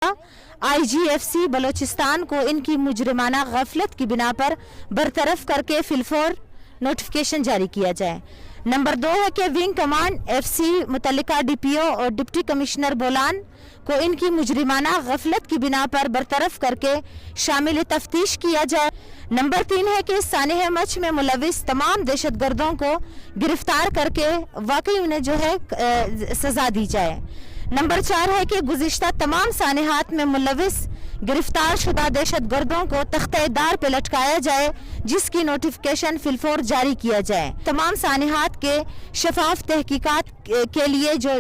IGFC Balochistan को इनकी मुजरिमाना गफलत की बिना पर बरतरफ करके फिलफौर नोटिफिकेशन जारी किया जाए। नंबर 2 है कि विंग कमांड FC मुतल्लिका DPO और डिप्टी कमिश्नर बोलान को इनकी मुजरिमाना गफलत की बिना पर बरतरफ करके शामिल तफ्तीश किया जाए। नंबर 3 है कि सानिह मच में मुलविस तमाम दहशतगर्दों को गिरफ्तार करके वाकई उन्हें जो है सजा दी जाए। नंबर 4 है कि गुज़िश्ता तमाम सानिहात में मुलविस गिरफ्तार शुदा दहशतगर्दों को तख्ते-ए-दार पे लटकाया जाए, जिसकी नोटिफिकेशन फिलफौर जारी किया जाए। तमाम सानिहात के शफाफ तहकीकात के लिए जो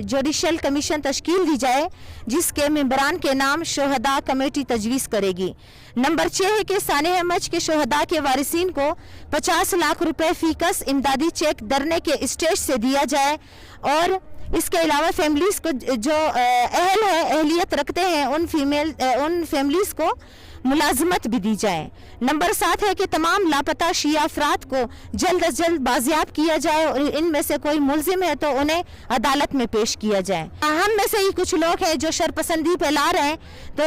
जुडिशल कमीशन तश्कील दी जाए, जिसके मेंबरान के नाम शोहदा कमेटी तजवीज़ करेगी। नंबर 6 है कि सानिह मच के शोहदा के वारिसीन को 50 लाख रुपए फीकस इमदादी चेक दरने के स्टेज से दिया जाए और इसके अलावा फैमिलीज को जो अहलियत रखते हैं उन फैमिलीज को मुलाजमत भी दी जाए। नंबर 7 है कि तमाम लापता शिया अफराद को जल्द अज जल्द बाजियाब किया जाए और इनमें से कोई मुलजिम है तो उन्हें अदालत में पेश किया जाए। हम में से ही कुछ लोग हैं जो शरपसंदी फैला रहे हैं, तो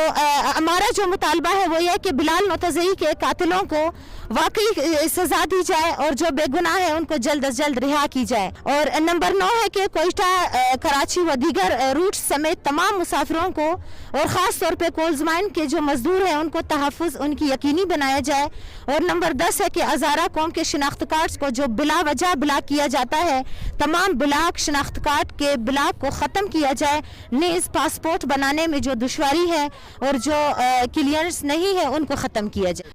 हमारा जो मुतालबा है वो ये कि बिलाल नोतज़ई के कातिलों को वाकई सजा दी जाए और जो बेगुनाह है उनको जल्द अज जल्द रिहा की जाए। और नंबर 9 है कि कोयटा, कराची व दीगर रूट समेत तमाम मुसाफिरों को और ख़ास तौर पर कोल्ज़माइन के जो मजदूर हैं उनको तहफ़्फ़ुज़ उनकी यकीनी बनाया जाए। और नंबर 10 है कि हज़ारा कौम के शिनाख्त कार्ड्स को जो बिला वजह ब्लॉक किया जाता है, तमाम ब्लॉक शिनाख्त कार्ड के ब्लॉक को ख़त्म किया जाए। नीज़ पासपोर्ट बनाने में जो दुश्वारी है और जो क्लियरेंस नहीं है उनको ख़त्म किया जाए।